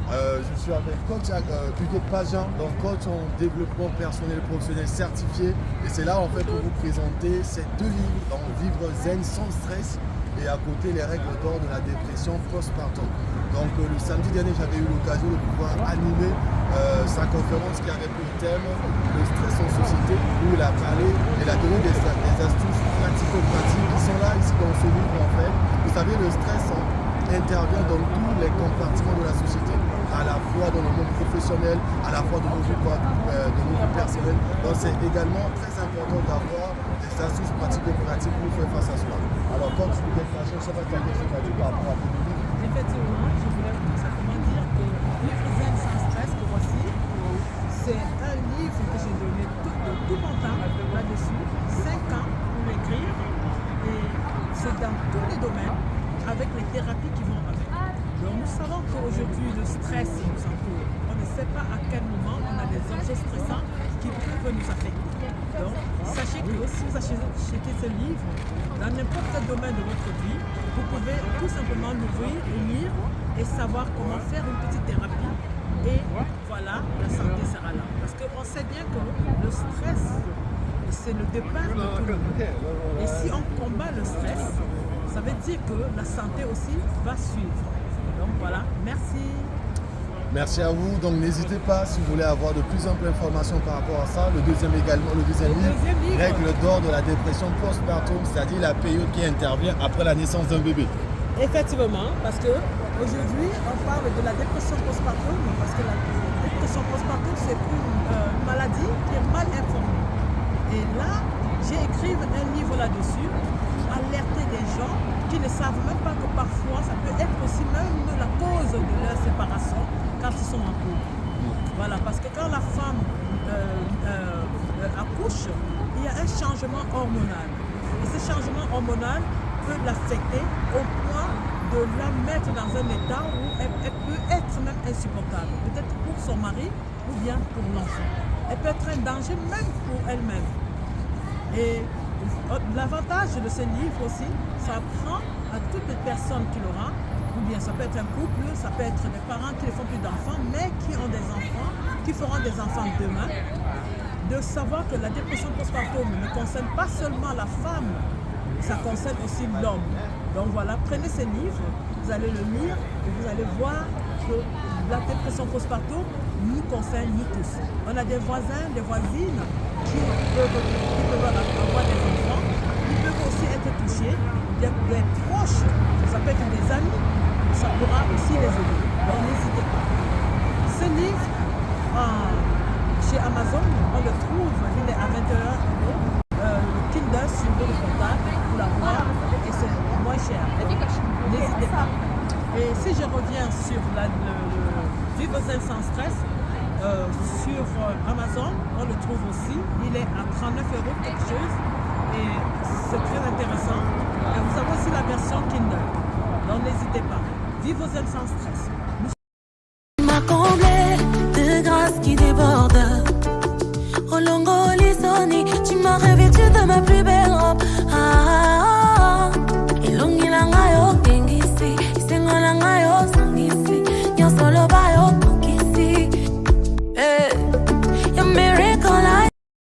Je suis avec coach Hugues Pajan, donc coach en développement personnel et professionnel certifié. Et c'est là en fait pour vous présenter ces deux livres, donc Vivre zen sans stress et à côté les règles d'or de la dépression postpartum. Donc le samedi dernier, j'avais eu l'occasion de pouvoir animer sa conférence qui avait pour thème le stress en société, où il a parlé, il a donné des astuces pratico-pratiques qui sont là ici dans ce livre en fait. Vous savez, le stress intervient dans tous les compartiments de la société, à la fois dans le monde professionnel, à la fois dans nos vies personnelles. Donc c'est également très important d'avoir des astuces pratico-pratiques pour faire face à cela. Alors quand tu veux faire je ne sais pas quelle question tu as dit par rapport à ton livre. Effectivement, je voulais simplement dire que Vivre zen sans stress, que voici, c'est un livre que j'ai donné tout mon temps là-dessus, 5 ans pour l'écrire, et c'est dans tous les domaines, avec les thérapies qui vont avec. Donc nous savons qu'aujourd'hui le stress nous entoure. On ne sait pas à quel moment on a des objets stressants qui peuvent nous affecter. Donc sachez que si vous achetez ce livre, dans n'importe quel domaine de votre vie, vous pouvez tout simplement l'ouvrir, le lire et savoir comment faire une petite thérapie. Et voilà, la santé sera là. Parce qu'on sait bien que le stress, c'est le départ de tout le monde. Et si on combat le stress, ça veut dire que la santé aussi va suivre. Donc voilà, merci. Merci à vous. Donc n'hésitez pas si vous voulez avoir de plus amples informations par rapport à ça. Le deuxième livre, Règles d'or de la dépression postpartum, c'est-à-dire la période qui intervient après la naissance d'un bébé. Effectivement, parce que aujourd'hui on parle de la dépression postpartum, parce que la dépression postpartum c'est une maladie qui est mal informée. Et là, j'ai écrit un livre là-dessus, alerter des gens qui ne savent même pas que parfois ça peut être aussi même la cause de leur séparation quand ils sont en couple. Voilà, parce que quand la femme accouche, il y a un changement hormonal. Et ce changement hormonal peut l'affecter au point de la mettre dans un état où elle peut être même insupportable, peut-être pour son mari ou bien pour l'enfant. Elle peut être un danger même pour elle-même. Et l'avantage de ce livre aussi, ça apprend à toutes les personnes qui l'auront, ou bien ça peut être un couple, ça peut être des parents qui ne font plus d'enfants, mais qui ont des enfants, qui feront des enfants demain, de savoir que la dépression postpartum ne concerne pas seulement la femme, ça concerne aussi l'homme. Donc voilà, prenez ce livre, vous allez le lire et vous allez voir que la dépression postpartum nous concerne nous tous. On a des voisins, des voisines qui peuvent avoir des enfants, qui peuvent aussi être touchés, des proches, ça peut être des amis, ça pourra aussi les aider. Donc n'hésitez pas. Ce livre, chez Amazon, on le trouve, il est à 21 €. Le Kindle sur le portable pour l'avoir et c'est moins cher. N'hésitez pas. Et si je reviens sur le Vivre zen sans stress, sur Amazon, on le trouve aussi. Il est à 39 € quelque chose et c'est très intéressant. Et vous avez aussi la version Kindle. Donc n'hésitez pas. Vivre zen sans stress. Tu m'as comblé de grâce qui déborde. Rolongo Lisoni, tu m'as revêtu de ma pluie.